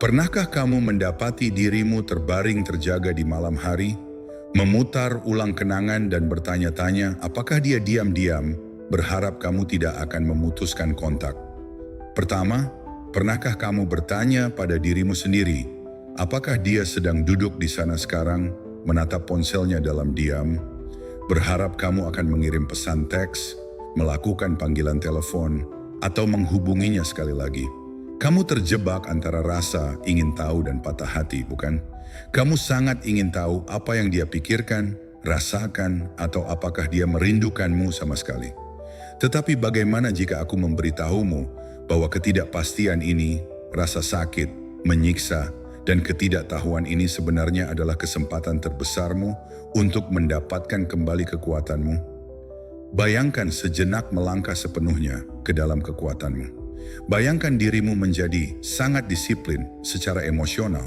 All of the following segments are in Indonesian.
Pernahkah kamu mendapati dirimu terbaring terjaga di malam hari, memutar ulang kenangan dan bertanya-tanya apakah dia diam-diam berharap kamu tidak akan memutuskan kontak? Pertama, pernahkah kamu bertanya pada dirimu sendiri, apakah dia sedang duduk di sana sekarang, menatap ponselnya dalam diam, berharap kamu akan mengirim pesan teks, melakukan panggilan telepon, atau menghubunginya sekali lagi? Kamu terjebak antara rasa ingin tahu dan patah hati, bukan? Kamu sangat ingin tahu apa yang dia pikirkan, rasakan, atau apakah dia merindukanmu sama sekali. Tetapi bagaimana jika aku memberitahumu bahwa ketidakpastian ini, rasa sakit, menyiksa, dan ketidaktahuan ini sebenarnya adalah kesempatan terbesarmu untuk mendapatkan kembali kekuatanmu? Bayangkan sejenak melangkah sepenuhnya ke dalam kekuatanmu. Bayangkan dirimu menjadi sangat disiplin secara emosional,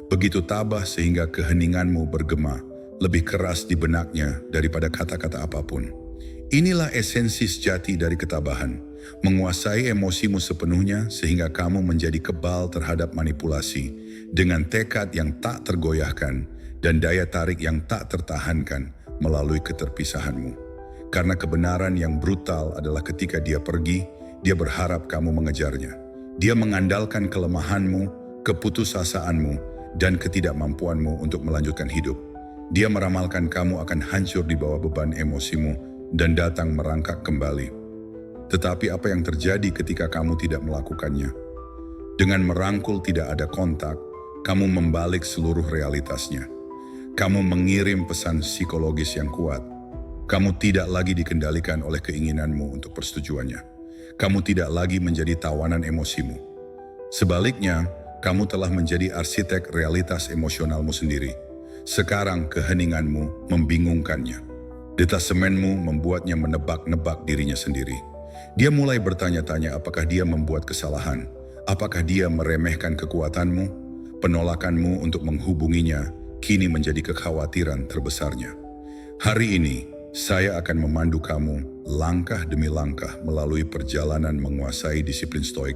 begitu tabah sehingga keheninganmu bergema lebih keras di benaknya daripada kata-kata apapun. Inilah esensi sejati dari ketabahan, menguasai emosimu sepenuhnya sehingga kamu menjadi kebal terhadap manipulasi dengan tekad yang tak tergoyahkan dan daya tarik yang tak tertahankan melalui keterpisahanmu. Karena kebenaran yang brutal adalah ketika dia pergi, dia berharap kamu mengejarnya. Dia mengandalkan kelemahanmu, keputusasaan,mu dan ketidakmampuanmu untuk melanjutkan hidup. Dia meramalkan kamu akan hancur di bawah beban emosimu dan datang merangkak kembali. Tetapi apa yang terjadi ketika kamu tidak melakukannya? Dengan merangkul tidak ada kontak, kamu membalik seluruh realitasnya. Kamu mengirim pesan psikologis yang kuat. Kamu tidak lagi dikendalikan oleh keinginanmu untuk persetujuannya. Kamu tidak lagi menjadi tawanan emosimu. Sebaliknya, kamu telah menjadi arsitek realitas emosionalmu sendiri. Sekarang keheninganmu membingungkannya. Detasemenmu membuatnya menebak-nebak dirinya sendiri. Dia mulai bertanya-tanya apakah dia membuat kesalahan, apakah dia meremehkan kekuatanmu. Penolakanmu untuk menghubunginya kini menjadi kekhawatiran terbesarnya. Hari ini, saya akan memandu kamu langkah demi langkah melalui perjalanan menguasai disiplin stoik.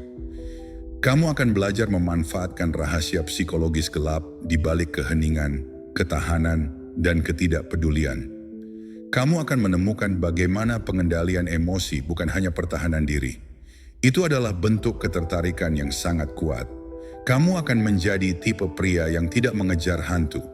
Kamu akan belajar memanfaatkan rahasia psikologis gelap di balik keheningan, ketahanan, dan ketidakpedulian. Kamu akan menemukan bagaimana pengendalian emosi bukan hanya pertahanan diri. Itu adalah bentuk ketertarikan yang sangat kuat. Kamu akan menjadi tipe pria yang tidak mengejar hantu,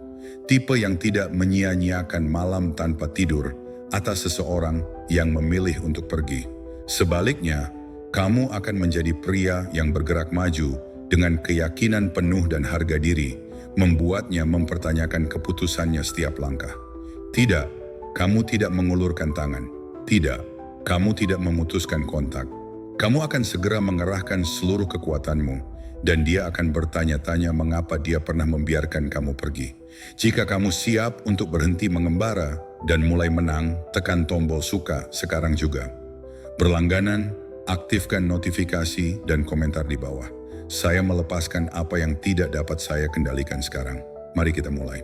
tipe yang tidak menyia-nyiakan malam tanpa tidur atas seseorang yang memilih untuk pergi. Sebaliknya, kamu akan menjadi pria yang bergerak maju dengan keyakinan penuh dan harga diri, membuatnya mempertanyakan keputusannya setiap langkah. Tidak, kamu tidak mengulurkan tangan. Tidak, kamu tidak memutuskan kontak. Kamu akan segera mengerahkan seluruh kekuatanmu, dan dia akan bertanya-tanya mengapa dia pernah membiarkan kamu pergi. Jika kamu siap untuk berhenti mengembara dan mulai menang, tekan tombol suka sekarang juga. Berlangganan, aktifkan notifikasi dan komentar di bawah. Saya melepaskan apa yang tidak dapat saya kendalikan sekarang. Mari kita mulai.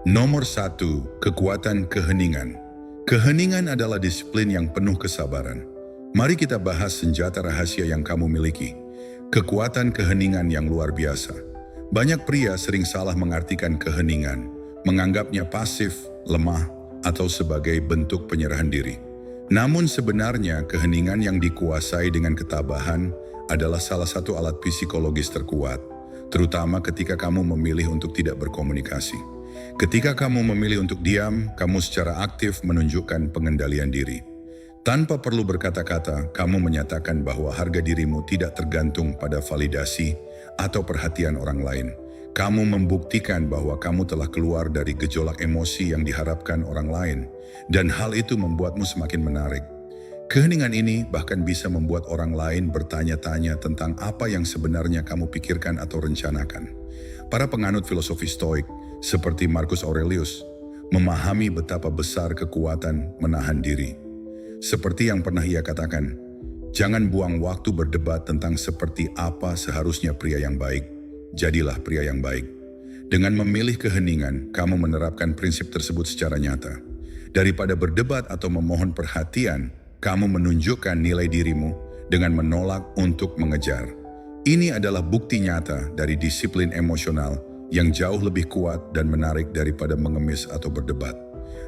Nomor 1, kekuatan keheningan. Keheningan adalah disiplin yang penuh kesabaran. Mari kita bahas senjata rahasia yang kamu miliki. Kekuatan keheningan yang luar biasa. Banyak pria sering salah mengartikan keheningan, menganggapnya pasif, lemah, atau sebagai bentuk penyerahan diri. Namun sebenarnya keheningan yang dikuasai dengan ketabahan adalah salah satu alat psikologis terkuat, terutama ketika kamu memilih untuk tidak berkomunikasi. Ketika kamu memilih untuk diam, kamu secara aktif menunjukkan pengendalian diri. Tanpa perlu berkata-kata, kamu menyatakan bahwa harga dirimu tidak tergantung pada validasi atau perhatian orang lain. Kamu membuktikan bahwa kamu telah keluar dari gejolak emosi yang diharapkan orang lain, dan hal itu membuatmu semakin menarik. Keheningan ini bahkan bisa membuat orang lain bertanya-tanya tentang apa yang sebenarnya kamu pikirkan atau rencanakan. Para penganut filosofi Stoik, seperti Marcus Aurelius, memahami betapa besar kekuatan menahan diri. Seperti yang pernah ia katakan, jangan buang waktu berdebat tentang seperti apa seharusnya pria yang baik. Jadilah pria yang baik. Dengan memilih keheningan, kamu menerapkan prinsip tersebut secara nyata. Daripada berdebat atau memohon perhatian, kamu menunjukkan nilai dirimu dengan menolak untuk mengejar. Ini adalah bukti nyata dari disiplin emosional yang jauh lebih kuat dan menarik daripada mengemis atau berdebat.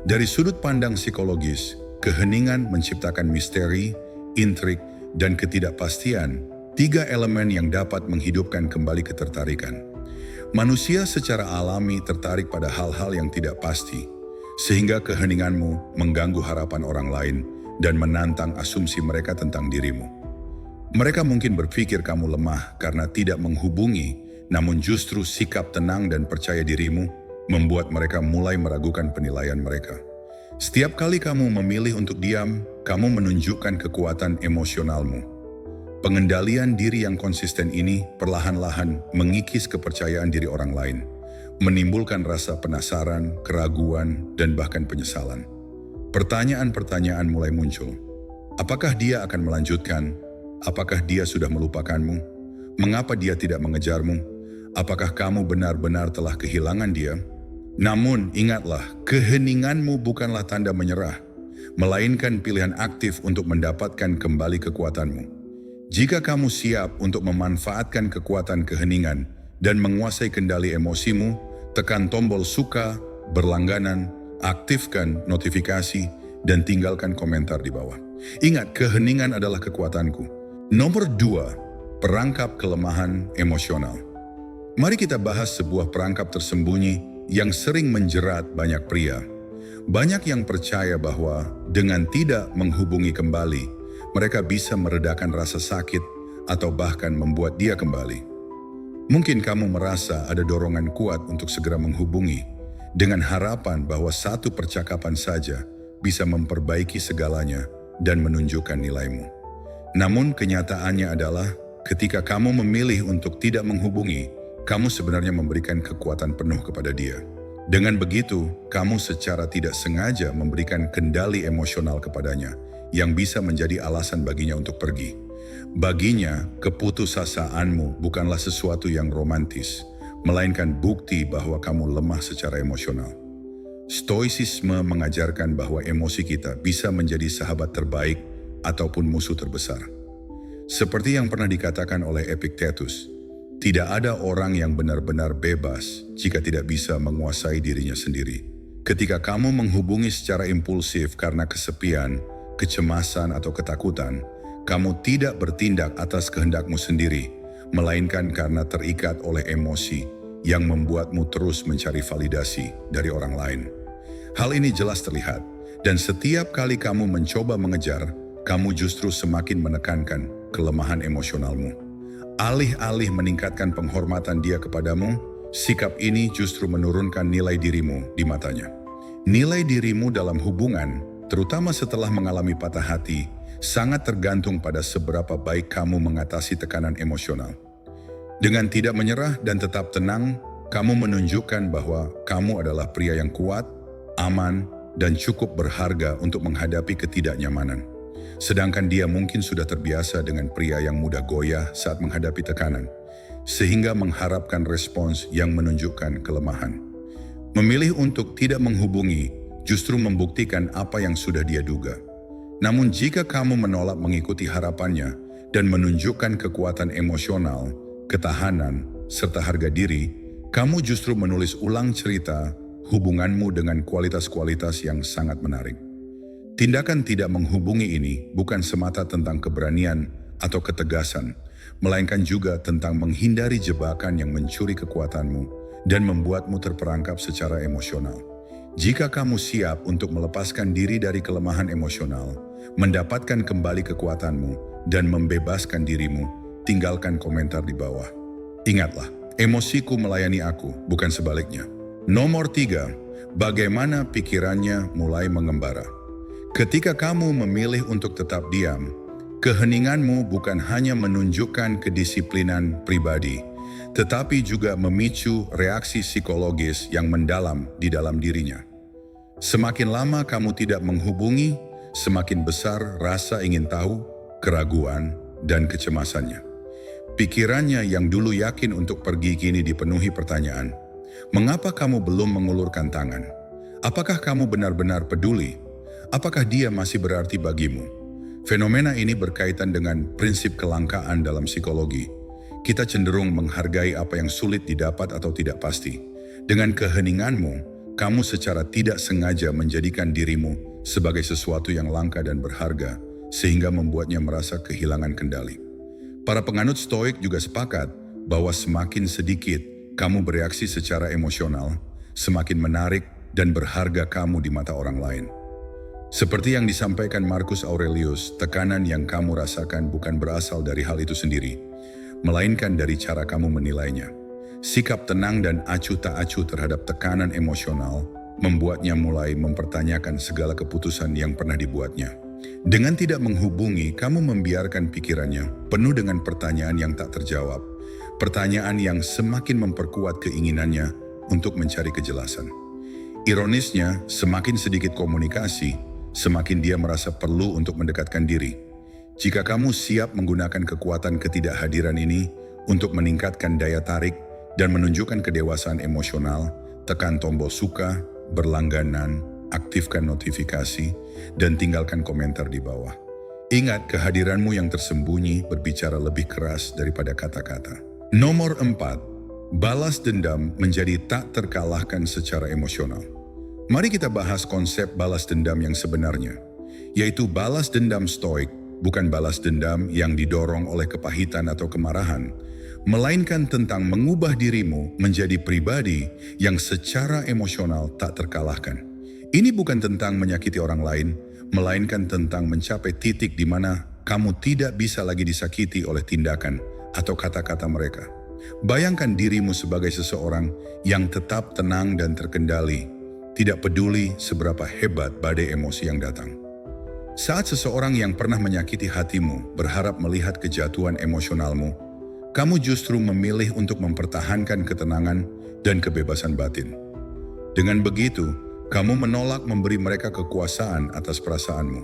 Dari sudut pandang psikologis, keheningan menciptakan misteri, intrik, dan ketidakpastian, 3 elemen yang dapat menghidupkan kembali ketertarikan. Manusia secara alami tertarik pada hal-hal yang tidak pasti, sehingga keheninganmu mengganggu harapan orang lain dan menantang asumsi mereka tentang dirimu. Mereka mungkin berpikir kamu lemah karena tidak menghubungi, namun justru sikap tenang dan percaya dirimu membuat mereka mulai meragukan penilaian mereka. Setiap kali kamu memilih untuk diam, kamu menunjukkan kekuatan emosionalmu. Pengendalian diri yang konsisten ini perlahan-lahan mengikis kepercayaan diri orang lain, menimbulkan rasa penasaran, keraguan, dan bahkan penyesalan. Pertanyaan-pertanyaan mulai muncul. Apakah dia akan melanjutkan? Apakah dia sudah melupakanmu? Mengapa dia tidak mengejarmu? Apakah kamu benar-benar telah kehilangan dia? Namun ingatlah, keheninganmu bukanlah tanda menyerah, melainkan pilihan aktif untuk mendapatkan kembali kekuatanmu. Jika kamu siap untuk memanfaatkan kekuatan keheningan dan menguasai kendali emosimu, tekan tombol suka, berlangganan, aktifkan notifikasi, dan tinggalkan komentar di bawah. Ingat, keheningan adalah kekuatanku. Nomor 2, perangkap kelemahan emosional. Mari kita bahas sebuah perangkap tersembunyi yang sering menjerat banyak pria. Banyak yang percaya bahwa dengan tidak menghubungi kembali, mereka bisa meredakan rasa sakit atau bahkan membuat dia kembali. Mungkin kamu merasa ada dorongan kuat untuk segera menghubungi dengan harapan bahwa satu percakapan saja bisa memperbaiki segalanya dan menunjukkan nilaimu. Namun kenyataannya adalah ketika kamu memilih untuk tidak menghubungi, kamu sebenarnya memberikan kekuatan penuh kepada dia. Dengan begitu, kamu secara tidak sengaja memberikan kendali emosional kepadanya, yang bisa menjadi alasan baginya untuk pergi. Baginya, keputusasaanmu bukanlah sesuatu yang romantis, melainkan bukti bahwa kamu lemah secara emosional. Stoicisme mengajarkan bahwa emosi kita bisa menjadi sahabat terbaik ataupun musuh terbesar. Seperti yang pernah dikatakan oleh Epictetus, tidak ada orang yang benar-benar bebas jika tidak bisa menguasai dirinya sendiri. Ketika kamu menghubungi secara impulsif karena kesepian, kecemasan atau ketakutan, kamu tidak bertindak atas kehendakmu sendiri, melainkan karena terikat oleh emosi yang membuatmu terus mencari validasi dari orang lain. Hal ini jelas terlihat, dan setiap kali kamu mencoba mengejar, kamu justru semakin menekankan kelemahan emosionalmu. Alih-alih meningkatkan penghormatan dia kepadamu, sikap ini justru menurunkan nilai dirimu di matanya. Nilai dirimu dalam hubungan, terutama setelah mengalami patah hati, sangat tergantung pada seberapa baik kamu mengatasi tekanan emosional. Dengan tidak menyerah dan tetap tenang, kamu menunjukkan bahwa kamu adalah pria yang kuat, aman, dan cukup berharga untuk menghadapi ketidaknyamanan. Sedangkan dia mungkin sudah terbiasa dengan pria yang mudah goyah saat menghadapi tekanan, sehingga mengharapkan respons yang menunjukkan kelemahan. Memilih untuk tidak menghubungi justru membuktikan apa yang sudah dia duga. Namun jika kamu menolak mengikuti harapannya dan menunjukkan kekuatan emosional, ketahanan, serta harga diri, kamu justru menulis ulang cerita hubunganmu dengan kualitas-kualitas yang sangat menarik. Tindakan tidak menghubungi ini bukan semata tentang keberanian atau ketegasan, melainkan juga tentang menghindari jebakan yang mencuri kekuatanmu dan membuatmu terperangkap secara emosional. Jika kamu siap untuk melepaskan diri dari kelemahan emosional, mendapatkan kembali kekuatanmu, dan membebaskan dirimu, tinggalkan komentar di bawah. Ingatlah, emosiku melayani aku, bukan sebaliknya. Nomor 3, bagaimana pikirannya mulai mengembara. Ketika kamu memilih untuk tetap diam, keheninganmu bukan hanya menunjukkan kedisiplinan pribadi, tetapi juga memicu reaksi psikologis yang mendalam di dalam dirinya. Semakin lama kamu tidak menghubungi, semakin besar rasa ingin tahu, keraguan, dan kecemasannya. Pikirannya yang dulu yakin untuk pergi kini dipenuhi pertanyaan. Mengapa kamu belum mengulurkan tangan? Apakah kamu benar-benar peduli? Apakah dia masih berarti bagimu? Fenomena ini berkaitan dengan prinsip kelangkaan dalam psikologi. Kita cenderung menghargai apa yang sulit didapat atau tidak pasti. Dengan keheninganmu, kamu secara tidak sengaja menjadikan dirimu sebagai sesuatu yang langka dan berharga, sehingga membuatnya merasa kehilangan kendali. Para penganut Stoik juga sepakat bahwa semakin sedikit kamu bereaksi secara emosional, semakin menarik dan berharga kamu di mata orang lain. Seperti yang disampaikan Marcus Aurelius, tekanan yang kamu rasakan bukan berasal dari hal itu sendiri, melainkan dari cara kamu menilainya. Sikap tenang dan acuh tak acuh terhadap tekanan emosional membuatnya mulai mempertanyakan segala keputusan yang pernah dibuatnya. Dengan tidak menghubungi, kamu membiarkan pikirannya penuh dengan pertanyaan yang tak terjawab. Pertanyaan yang semakin memperkuat keinginannya untuk mencari kejelasan. Ironisnya, semakin sedikit komunikasi, semakin dia merasa perlu untuk mendekatkan diri. Jika kamu siap menggunakan kekuatan ketidakhadiran ini untuk meningkatkan daya tarik dan menunjukkan kedewasaan emosional, tekan tombol suka, berlangganan, aktifkan notifikasi, dan tinggalkan komentar di bawah. Ingat, kehadiranmu yang tersembunyi berbicara lebih keras daripada kata-kata. Nomor 4, balas dendam menjadi tak terkalahkan secara emosional. Mari kita bahas konsep balas dendam yang sebenarnya, yaitu balas dendam Stoik, bukan balas dendam yang didorong oleh kepahitan atau kemarahan, melainkan tentang mengubah dirimu menjadi pribadi yang secara emosional tak terkalahkan. Ini bukan tentang menyakiti orang lain, melainkan tentang mencapai titik di mana kamu tidak bisa lagi disakiti oleh tindakan atau kata-kata mereka. Bayangkan dirimu sebagai seseorang yang tetap tenang dan terkendali, tidak peduli seberapa hebat badai emosi yang datang. Saat seseorang yang pernah menyakiti hatimu berharap melihat kejatuhan emosionalmu, kamu justru memilih untuk mempertahankan ketenangan dan kebebasan batin. Dengan begitu, kamu menolak memberi mereka kekuasaan atas perasaanmu.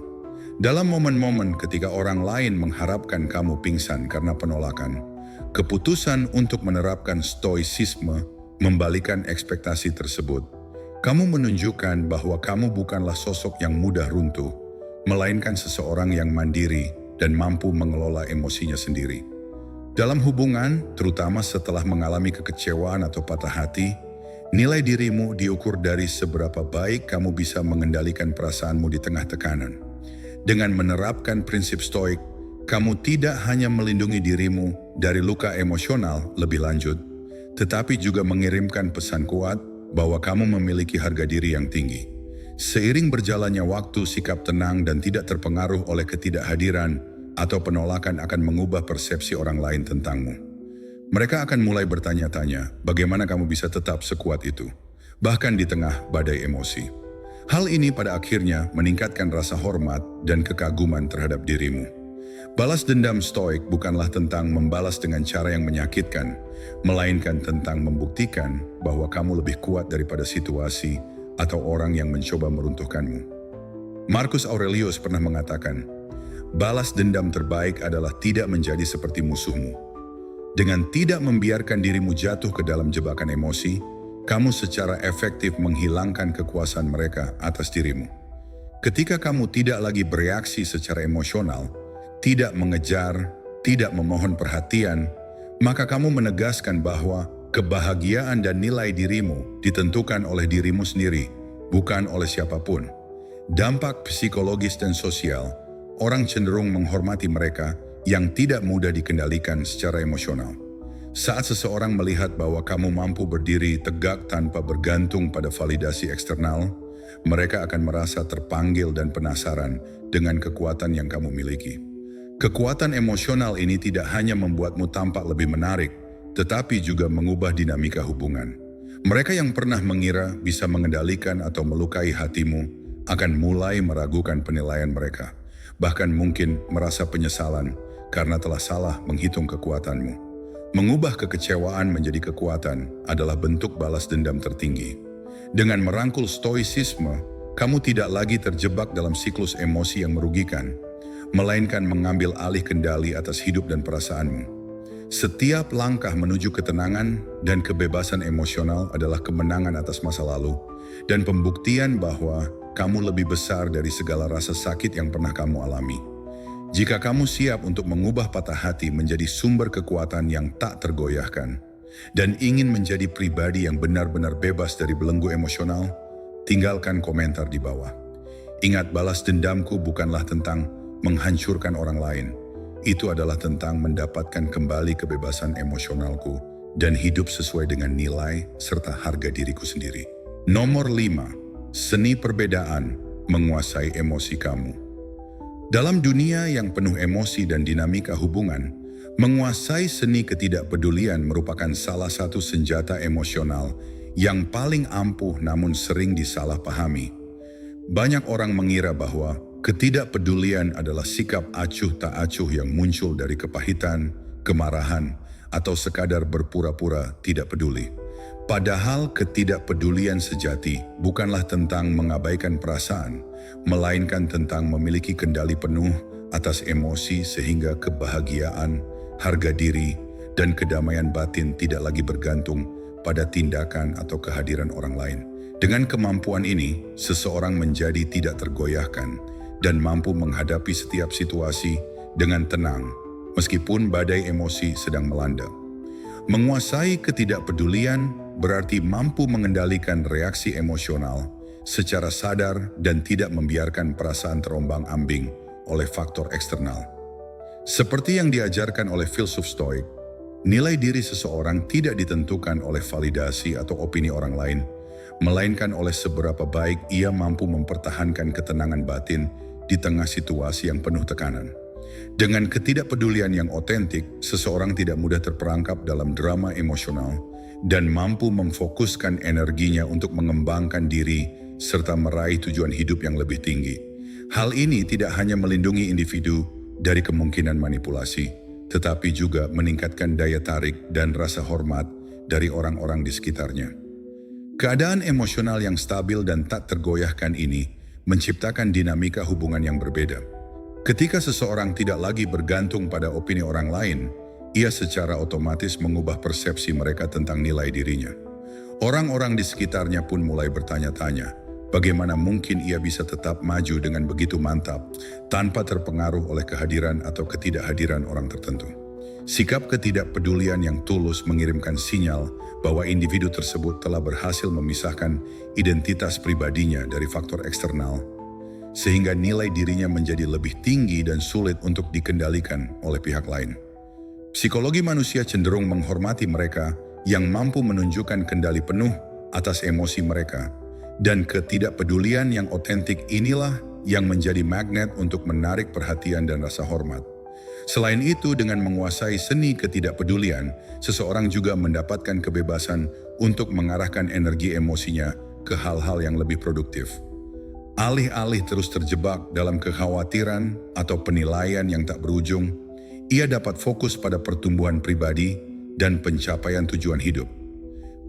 Dalam momen-momen ketika orang lain mengharapkan kamu pingsan karena penolakan, keputusan untuk menerapkan stoicisme membalikan ekspektasi tersebut. Kamu menunjukkan bahwa kamu bukanlah sosok yang mudah runtuh, melainkan seseorang yang mandiri dan mampu mengelola emosinya sendiri. Dalam hubungan, terutama setelah mengalami kekecewaan atau patah hati, nilai dirimu diukur dari seberapa baik kamu bisa mengendalikan perasaanmu di tengah tekanan. Dengan menerapkan prinsip Stoik, kamu tidak hanya melindungi dirimu dari luka emosional lebih lanjut, tetapi juga mengirimkan pesan kuat bahwa kamu memiliki harga diri yang tinggi. Seiring berjalannya waktu, sikap tenang dan tidak terpengaruh oleh ketidakhadiran atau penolakan akan mengubah persepsi orang lain tentangmu. Mereka akan mulai bertanya-tanya, bagaimana kamu bisa tetap sekuat itu, bahkan di tengah badai emosi. Hal ini pada akhirnya meningkatkan rasa hormat dan kekaguman terhadap dirimu. Balas dendam Stoik bukanlah tentang membalas dengan cara yang menyakitkan, melainkan tentang membuktikan bahwa kamu lebih kuat daripada situasi atau orang yang mencoba meruntuhkanmu. Marcus Aurelius pernah mengatakan, balas dendam terbaik adalah tidak menjadi seperti musuhmu. Dengan tidak membiarkan dirimu jatuh ke dalam jebakan emosi, kamu secara efektif menghilangkan kekuasaan mereka atas dirimu. Ketika kamu tidak lagi bereaksi secara emosional, tidak mengejar, tidak memohon perhatian, maka kamu menegaskan bahwa kebahagiaan dan nilai dirimu ditentukan oleh dirimu sendiri, bukan oleh siapapun. Dampak psikologis dan sosial, orang cenderung menghormati mereka yang tidak mudah dikendalikan secara emosional. Saat seseorang melihat bahwa kamu mampu berdiri tegak tanpa bergantung pada validasi eksternal, mereka akan merasa terpanggil dan penasaran dengan kekuatan yang kamu miliki. Kekuatan emosional ini tidak hanya membuatmu tampak lebih menarik, tetapi juga mengubah dinamika hubungan. Mereka yang pernah mengira bisa mengendalikan atau melukai hatimu akan mulai meragukan penilaian mereka, bahkan mungkin merasa penyesalan karena telah salah menghitung kekuatanmu. Mengubah kekecewaan menjadi kekuatan adalah bentuk balas dendam tertinggi. Dengan merangkul stoicisme, kamu tidak lagi terjebak dalam siklus emosi yang merugikan, melainkan mengambil alih kendali atas hidup dan perasaanmu. Setiap langkah menuju ketenangan dan kebebasan emosional adalah kemenangan atas masa lalu dan pembuktian bahwa kamu lebih besar dari segala rasa sakit yang pernah kamu alami. Jika kamu siap untuk mengubah patah hati menjadi sumber kekuatan yang tak tergoyahkan, dan ingin menjadi pribadi yang benar-benar bebas dari belenggu emosional, tinggalkan komentar di bawah. Ingat, balas dendamku bukanlah tentang menghancurkan orang lain. Itu adalah tentang mendapatkan kembali kebebasan emosionalku dan hidup sesuai dengan nilai serta harga diriku sendiri. Nomor 5. Seni perbedaan menguasai emosi kamu. Dalam dunia yang penuh emosi dan dinamika hubungan, menguasai seni ketidakpedulian merupakan salah satu senjata emosional yang paling ampuh namun sering disalahpahami. Banyak orang mengira bahwa ketidakpedulian adalah sikap acuh tak acuh yang muncul dari kepahitan, kemarahan, atau sekadar berpura-pura tidak peduli. Padahal ketidakpedulian sejati bukanlah tentang mengabaikan perasaan, melainkan tentang memiliki kendali penuh atas emosi sehingga kebahagiaan, harga diri, dan kedamaian batin tidak lagi bergantung pada tindakan atau kehadiran orang lain. Dengan kemampuan ini, seseorang menjadi tidak tergoyahkan dan mampu menghadapi setiap situasi dengan tenang, meskipun badai emosi sedang melanda. Menguasai ketidakpedulian berarti mampu mengendalikan reaksi emosional secara sadar dan tidak membiarkan perasaan terombang-ambing oleh faktor eksternal. Seperti yang diajarkan oleh filsuf Stoik, nilai diri seseorang tidak ditentukan oleh validasi atau opini orang lain, melainkan oleh seberapa baik ia mampu mempertahankan ketenangan batin di tengah situasi yang penuh tekanan. Dengan ketidakpedulian yang otentik, seseorang tidak mudah terperangkap dalam drama emosional dan mampu memfokuskan energinya untuk mengembangkan diri serta meraih tujuan hidup yang lebih tinggi. Hal ini tidak hanya melindungi individu dari kemungkinan manipulasi, tetapi juga meningkatkan daya tarik dan rasa hormat dari orang-orang di sekitarnya. Keadaan emosional yang stabil dan tak tergoyahkan ini menciptakan dinamika hubungan yang berbeda. Ketika seseorang tidak lagi bergantung pada opini orang lain, ia secara otomatis mengubah persepsi mereka tentang nilai dirinya. Orang-orang di sekitarnya pun mulai bertanya-tanya, bagaimana mungkin ia bisa tetap maju dengan begitu mantap tanpa terpengaruh oleh kehadiran atau ketidakhadiran orang tertentu. Sikap ketidakpedulian yang tulus mengirimkan sinyal bahwa individu tersebut telah berhasil memisahkan identitas pribadinya dari faktor eksternal, sehingga nilai dirinya menjadi lebih tinggi dan sulit untuk dikendalikan oleh pihak lain. Psikologi manusia cenderung menghormati mereka yang mampu menunjukkan kendali penuh atas emosi mereka, dan ketidakpedulian yang otentik inilah yang menjadi magnet untuk menarik perhatian dan rasa hormat. Selain itu, dengan menguasai seni ketidakpedulian, seseorang juga mendapatkan kebebasan untuk mengarahkan energi emosinya ke hal-hal yang lebih produktif. Alih-alih terus terjebak dalam kekhawatiran atau penilaian yang tak berujung, ia dapat fokus pada pertumbuhan pribadi dan pencapaian tujuan hidup.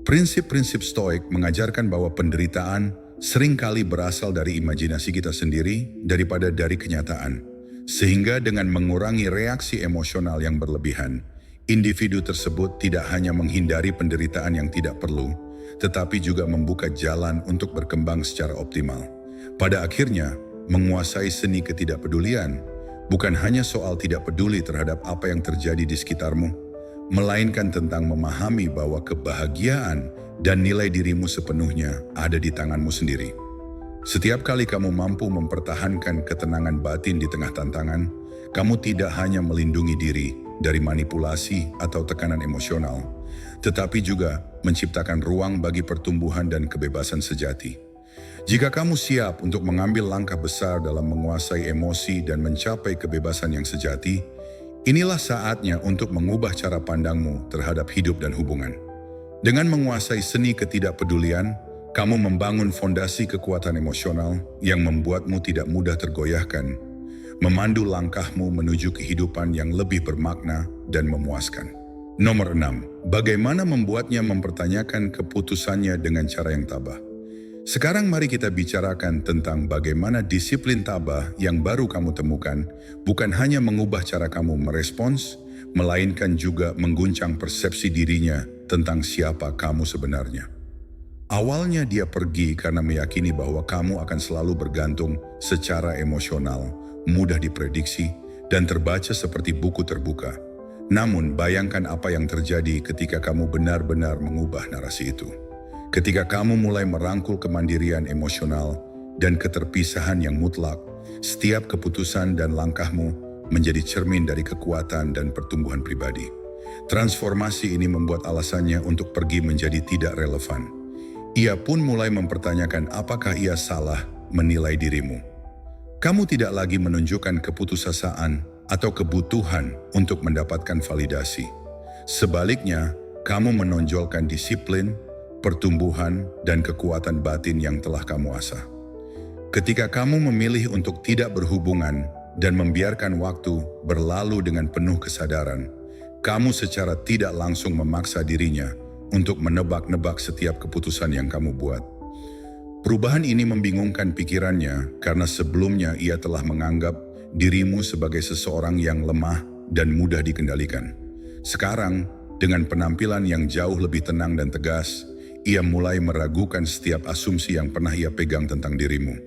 Prinsip-prinsip Stoik mengajarkan bahwa penderitaan seringkali berasal dari imajinasi kita sendiri daripada dari kenyataan. Sehingga dengan mengurangi reaksi emosional yang berlebihan, individu tersebut tidak hanya menghindari penderitaan yang tidak perlu, tetapi juga membuka jalan untuk berkembang secara optimal. Pada akhirnya, menguasai seni ketidakpedulian bukan hanya soal tidak peduli terhadap apa yang terjadi di sekitarmu, melainkan tentang memahami bahwa kebahagiaan dan nilai dirimu sepenuhnya ada di tanganmu sendiri. Setiap kali kamu mampu mempertahankan ketenangan batin di tengah tantangan, kamu tidak hanya melindungi diri dari manipulasi atau tekanan emosional, tetapi juga menciptakan ruang bagi pertumbuhan dan kebebasan sejati. Jika kamu siap untuk mengambil langkah besar dalam menguasai emosi dan mencapai kebebasan yang sejati, inilah saatnya untuk mengubah cara pandangmu terhadap hidup dan hubungan. Dengan menguasai seni ketidakpedulian, kamu membangun fondasi kekuatan emosional yang membuatmu tidak mudah tergoyahkan, memandu langkahmu menuju kehidupan yang lebih bermakna dan memuaskan. Nomor 6. Bagaimana membuatnya mempertanyakan keputusannya dengan cara yang tabah? Sekarang mari kita bicarakan tentang bagaimana disiplin tabah yang baru kamu temukan bukan hanya mengubah cara kamu merespons, melainkan juga mengguncang persepsi dirinya tentang siapa kamu sebenarnya. Awalnya dia pergi karena meyakini bahwa kamu akan selalu bergantung secara emosional, mudah diprediksi, dan terbaca seperti buku terbuka. Namun, bayangkan apa yang terjadi ketika kamu benar-benar mengubah narasi itu. Ketika kamu mulai merangkul kemandirian emosional dan keterpisahan yang mutlak, setiap keputusan dan langkahmu menjadi cermin dari kekuatan dan pertumbuhan pribadi. Transformasi ini membuat alasannya untuk pergi menjadi tidak relevan. Ia pun mulai mempertanyakan apakah ia salah menilai dirimu. Kamu tidak lagi menunjukkan keputusasaan atau kebutuhan untuk mendapatkan validasi. Sebaliknya, kamu menonjolkan disiplin, pertumbuhan, dan kekuatan batin yang telah kamu asah. Ketika kamu memilih untuk tidak berhubungan dan membiarkan waktu berlalu dengan penuh kesadaran, kamu secara tidak langsung memaksa dirinya untuk menebak-nebak setiap keputusan yang kamu buat. Perubahan ini membingungkan pikirannya karena sebelumnya ia telah menganggap dirimu sebagai seseorang yang lemah dan mudah dikendalikan. Sekarang, dengan penampilan yang jauh lebih tenang dan tegas, ia mulai meragukan setiap asumsi yang pernah ia pegang tentang dirimu.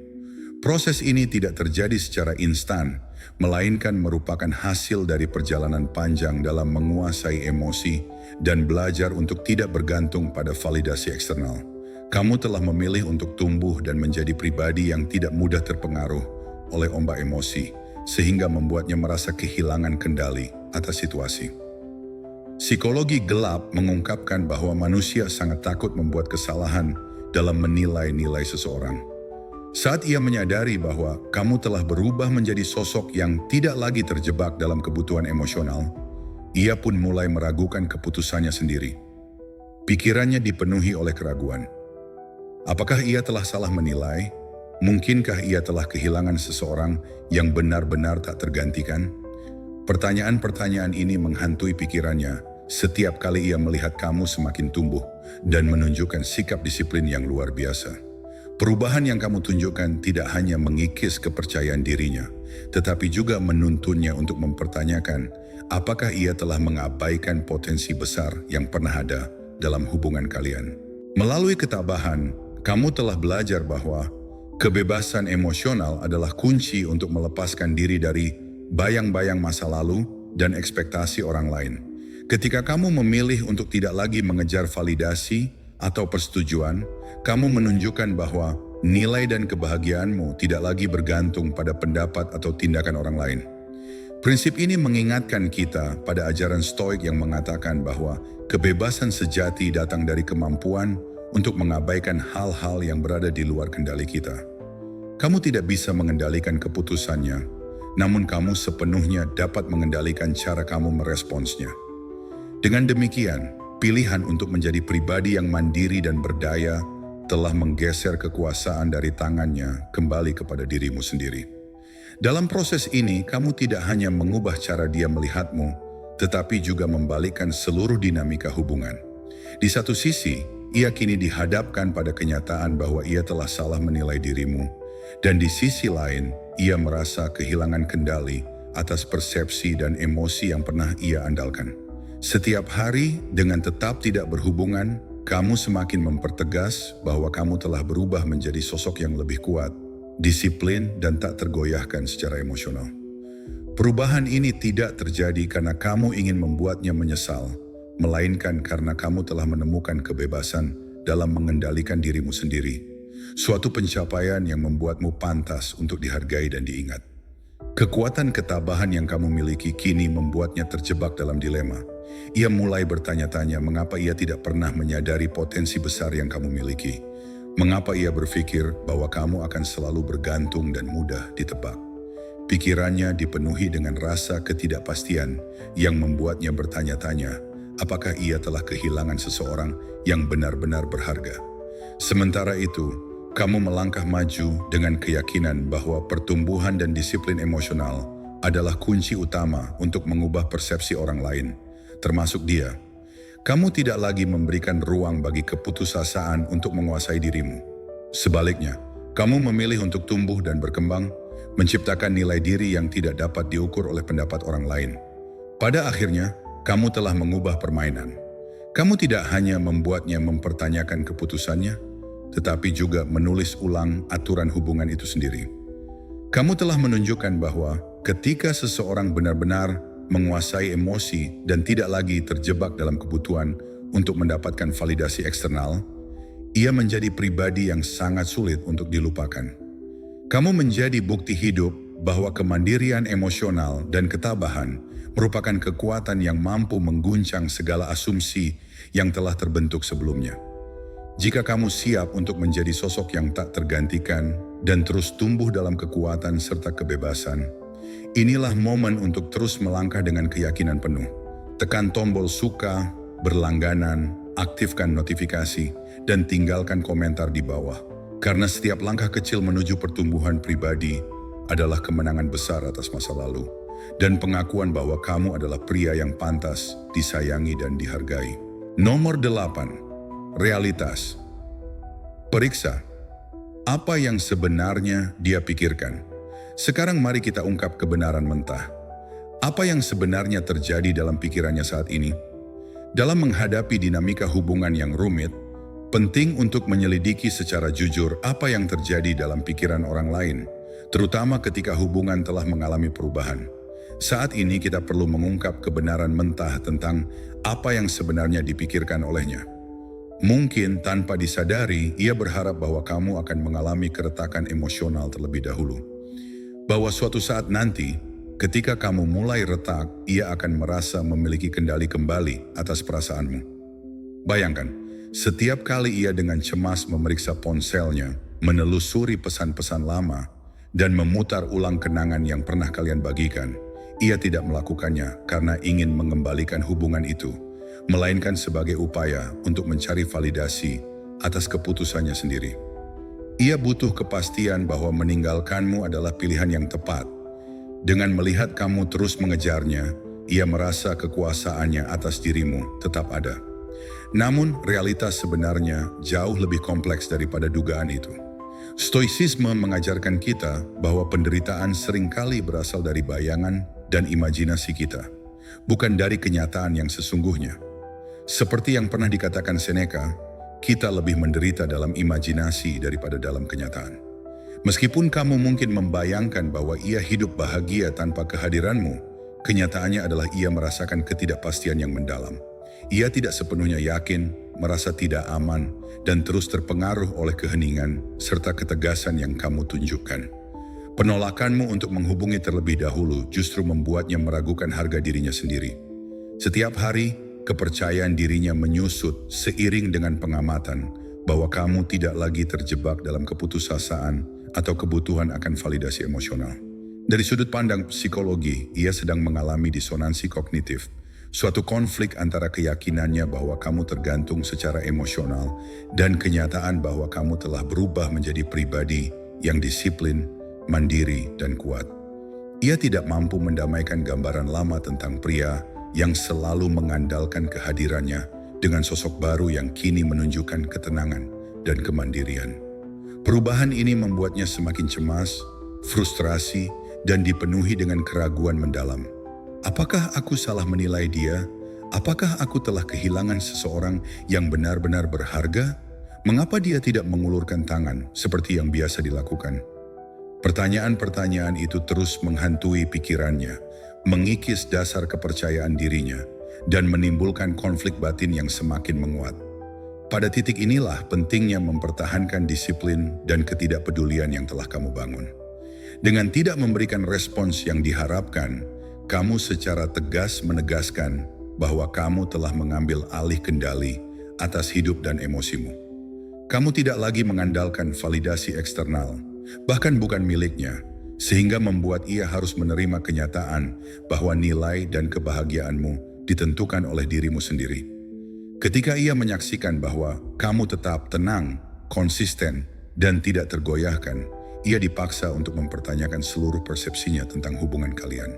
Proses ini tidak terjadi secara instan, melainkan merupakan hasil dari perjalanan panjang dalam menguasai emosi dan belajar untuk tidak bergantung pada validasi eksternal. Kamu telah memilih untuk tumbuh dan menjadi pribadi yang tidak mudah terpengaruh oleh ombak emosi, sehingga membuatnya merasa kehilangan kendali atas situasi. Psikologi gelap mengungkapkan bahwa manusia sangat takut membuat kesalahan dalam menilai-nilai seseorang. Saat ia menyadari bahwa kamu telah berubah menjadi sosok yang tidak lagi terjebak dalam kebutuhan emosional, ia pun mulai meragukan keputusannya sendiri. Pikirannya dipenuhi oleh keraguan. Apakah ia telah salah menilai? Mungkinkah ia telah kehilangan seseorang yang benar-benar tak tergantikan? Pertanyaan-pertanyaan ini menghantui pikirannya setiap kali ia melihat kamu semakin tumbuh dan menunjukkan sikap disiplin yang luar biasa. Perubahan yang kamu tunjukkan tidak hanya mengikis kepercayaan dirinya, tetapi juga menuntunnya untuk mempertanyakan apakah ia telah mengabaikan potensi besar yang pernah ada dalam hubungan kalian. Melalui ketabahan, kamu telah belajar bahwa kebebasan emosional adalah kunci untuk melepaskan diri dari bayang-bayang masa lalu dan ekspektasi orang lain. Ketika kamu memilih untuk tidak lagi mengejar validasi atau persetujuan, kamu menunjukkan bahwa nilai dan kebahagiaanmu tidak lagi bergantung pada pendapat atau tindakan orang lain. Prinsip ini mengingatkan kita pada ajaran Stoik yang mengatakan bahwa kebebasan sejati datang dari kemampuan untuk mengabaikan hal-hal yang berada di luar kendali kita. Kamu tidak bisa mengendalikan keputusannya, namun kamu sepenuhnya dapat mengendalikan cara kamu meresponsnya. Dengan demikian, pilihan untuk menjadi pribadi yang mandiri dan berdaya telah menggeser kekuasaan dari tangannya kembali kepada dirimu sendiri. Dalam proses ini, kamu tidak hanya mengubah cara dia melihatmu, tetapi juga membalikkan seluruh dinamika hubungan. Di satu sisi, ia kini dihadapkan pada kenyataan bahwa ia telah salah menilai dirimu, dan di sisi lain, ia merasa kehilangan kendali atas persepsi dan emosi yang pernah ia andalkan. Setiap hari, dengan tetap tidak berhubungan, kamu semakin mempertegas bahwa kamu telah berubah menjadi sosok yang lebih kuat, disiplin, dan tak tergoyahkan secara emosional. Perubahan ini tidak terjadi karena kamu ingin membuatnya menyesal, melainkan karena kamu telah menemukan kebebasan dalam mengendalikan dirimu sendiri. Suatu pencapaian yang membuatmu pantas untuk dihargai dan diingat. Kekuatan ketabahan yang kamu miliki kini membuatnya terjebak dalam dilema. Ia mulai bertanya-tanya mengapa ia tidak pernah menyadari potensi besar yang kamu miliki. Mengapa ia berpikir bahwa kamu akan selalu bergantung dan mudah ditebak. Pikirannya dipenuhi dengan rasa ketidakpastian yang membuatnya bertanya-tanya apakah ia telah kehilangan seseorang yang benar-benar berharga. Sementara itu, kamu melangkah maju dengan keyakinan bahwa pertumbuhan dan disiplin emosional adalah kunci utama untuk mengubah persepsi orang lain, termasuk dia. Kamu tidak lagi memberikan ruang bagi keputusasaan untuk menguasai dirimu. Sebaliknya, kamu memilih untuk tumbuh dan berkembang, menciptakan nilai diri yang tidak dapat diukur oleh pendapat orang lain. Pada akhirnya, kamu telah mengubah permainan. Kamu tidak hanya membuatnya mempertanyakan keputusannya, tetapi juga menulis ulang aturan hubungan itu sendiri. Kamu telah menunjukkan bahwa ketika seseorang benar-benar menguasai emosi dan tidak lagi terjebak dalam kebutuhan untuk mendapatkan validasi eksternal, ia menjadi pribadi yang sangat sulit untuk dilupakan. Kamu menjadi bukti hidup bahwa kemandirian emosional dan ketabahan merupakan kekuatan yang mampu mengguncang segala asumsi yang telah terbentuk sebelumnya. Jika kamu siap untuk menjadi sosok yang tak tergantikan dan terus tumbuh dalam kekuatan serta kebebasan, inilah momen untuk terus melangkah dengan keyakinan penuh. Tekan tombol suka, berlangganan, aktifkan notifikasi, dan tinggalkan komentar di bawah. Karena setiap langkah kecil menuju pertumbuhan pribadi adalah kemenangan besar atas masa lalu, dan pengakuan bahwa kamu adalah pria yang pantas, disayangi, dan dihargai. Nomor 8. Realitas. Periksa apa yang sebenarnya dia pikirkan. Sekarang mari kita ungkap kebenaran mentah. Apa yang sebenarnya terjadi dalam pikirannya saat ini? Dalam menghadapi dinamika hubungan yang rumit, penting untuk menyelidiki secara jujur apa yang terjadi dalam pikiran orang lain, terutama ketika hubungan telah mengalami perubahan. Saat ini kita perlu mengungkap kebenaran mentah tentang apa yang sebenarnya dipikirkan olehnya. Mungkin tanpa disadari, ia berharap bahwa kamu akan mengalami keretakan emosional terlebih dahulu. Bahwa suatu saat nanti, ketika kamu mulai retak, ia akan merasa memiliki kendali kembali atas perasaanmu. Bayangkan, setiap kali ia dengan cemas memeriksa ponselnya, menelusuri pesan-pesan lama, dan memutar ulang kenangan yang pernah kalian bagikan, ia tidak melakukannya karena ingin mengembalikan hubungan itu, melainkan sebagai upaya untuk mencari validasi atas keputusannya sendiri. Ia butuh kepastian bahwa meninggalkanmu adalah pilihan yang tepat. Dengan melihat kamu terus mengejarnya, ia merasa kekuasaannya atas dirimu tetap ada. Namun, realitas sebenarnya jauh lebih kompleks daripada dugaan itu. Stoicisme mengajarkan kita bahwa penderitaan seringkali berasal dari bayangan dan imajinasi kita, bukan dari kenyataan yang sesungguhnya. Seperti yang pernah dikatakan Seneca, kita lebih menderita dalam imajinasi daripada dalam kenyataan. Meskipun kamu mungkin membayangkan bahwa ia hidup bahagia tanpa kehadiranmu, kenyataannya adalah ia merasakan ketidakpastian yang mendalam. Ia tidak sepenuhnya yakin, merasa tidak aman, dan terus terpengaruh oleh keheningan serta ketegasan yang kamu tunjukkan. Penolakanmu untuk menghubungi terlebih dahulu justru membuatnya meragukan harga dirinya sendiri. Setiap hari, kepercayaan dirinya menyusut seiring dengan pengamatan bahwa kamu tidak lagi terjebak dalam keputusasaan atau kebutuhan akan validasi emosional. Dari sudut pandang psikologi, ia sedang mengalami disonansi kognitif, suatu konflik antara keyakinannya bahwa kamu tergantung secara emosional dan kenyataan bahwa kamu telah berubah menjadi pribadi yang disiplin, mandiri, dan kuat. Ia tidak mampu mendamaikan gambaran lama tentang pria yang selalu mengandalkan kehadirannya dengan sosok baru yang kini menunjukkan ketenangan dan kemandirian. Perubahan ini membuatnya semakin cemas, frustrasi, dan dipenuhi dengan keraguan mendalam. Apakah aku salah menilai dia? Apakah aku telah kehilangan seseorang yang benar-benar berharga? Mengapa dia tidak mengulurkan tangan seperti yang biasa dilakukan? Pertanyaan-pertanyaan itu terus menghantui pikirannya, mengikis dasar kepercayaan dirinya, dan menimbulkan konflik batin yang semakin menguat. Pada titik inilah pentingnya mempertahankan disiplin dan ketidakpedulian yang telah kamu bangun. Dengan tidak memberikan respons yang diharapkan, kamu secara tegas menegaskan bahwa kamu telah mengambil alih kendali atas hidup dan emosimu. Kamu tidak lagi mengandalkan validasi eksternal, bahkan bukan miliknya, sehingga membuat ia harus menerima kenyataan bahwa nilai dan kebahagiaanmu ditentukan oleh dirimu sendiri. Ketika ia menyaksikan bahwa kamu tetap tenang, konsisten, dan tidak tergoyahkan, ia dipaksa untuk mempertanyakan seluruh persepsinya tentang hubungan kalian.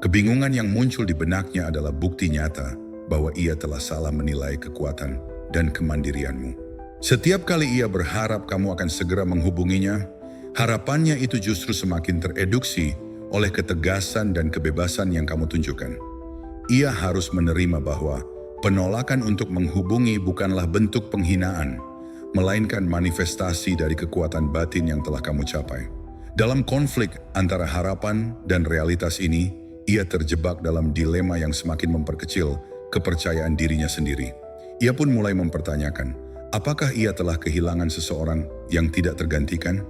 Kebingungan yang muncul di benaknya adalah bukti nyata bahwa ia telah salah menilai kekuatan dan kemandirianmu. Setiap kali ia berharap kamu akan segera menghubunginya, harapannya itu justru semakin tereduksi oleh ketegasan dan kebebasan yang kamu tunjukkan. Ia harus menerima bahwa penolakan untuk menghubungi bukanlah bentuk penghinaan, melainkan manifestasi dari kekuatan batin yang telah kamu capai. Dalam konflik antara harapan dan realitas ini, ia terjebak dalam dilema yang semakin memperkecil kepercayaan dirinya sendiri. Ia pun mulai mempertanyakan, apakah ia telah kehilangan seseorang yang tidak tergantikan?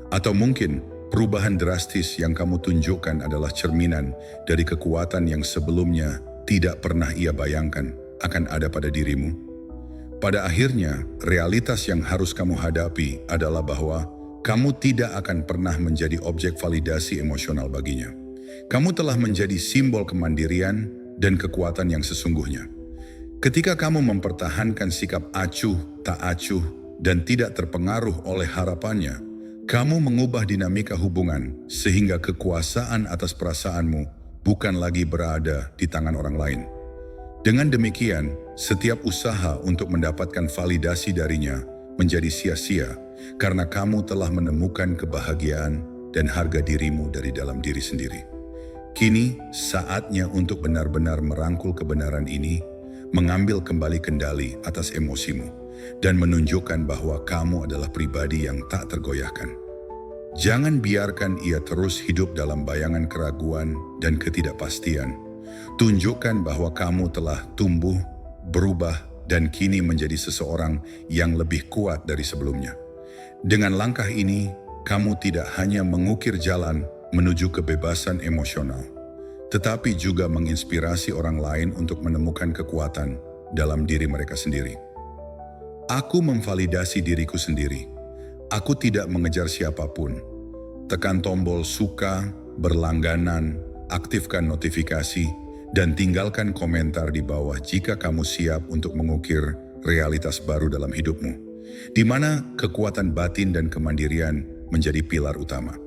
Atau mungkin perubahan drastis yang kamu tunjukkan adalah cerminan dari kekuatan yang sebelumnya tidak pernah ia bayangkan akan ada pada dirimu? Pada akhirnya, realitas yang harus kamu hadapi adalah bahwa kamu tidak akan pernah menjadi objek validasi emosional baginya. Kamu telah menjadi simbol kemandirian dan kekuatan yang sesungguhnya. Ketika kamu mempertahankan sikap acuh, tak acuh, dan tidak terpengaruh oleh harapannya, kamu mengubah dinamika hubungan sehingga kekuasaan atas perasaanmu bukan lagi berada di tangan orang lain. Dengan demikian, setiap usaha untuk mendapatkan validasi darinya menjadi sia-sia karena kamu telah menemukan kebahagiaan dan harga dirimu dari dalam diri sendiri. Kini saatnya untuk benar-benar merangkul kebenaran ini, mengambil kembali kendali atas emosimu, dan menunjukkan bahwa kamu adalah pribadi yang tak tergoyahkan. Jangan biarkan ia terus hidup dalam bayangan keraguan dan ketidakpastian. Tunjukkan bahwa kamu telah tumbuh, berubah, dan kini menjadi seseorang yang lebih kuat dari sebelumnya. Dengan langkah ini, kamu tidak hanya mengukir jalan menuju kebebasan emosional, tetapi juga menginspirasi orang lain untuk menemukan kekuatan dalam diri mereka sendiri. Aku memvalidasi diriku sendiri. Aku tidak mengejar siapapun. Tekan tombol suka, berlangganan, aktifkan notifikasi, dan tinggalkan komentar di bawah jika kamu siap untuk mengukir realitas baru dalam hidupmu, di mana kekuatan batin dan kemandirian menjadi pilar utama.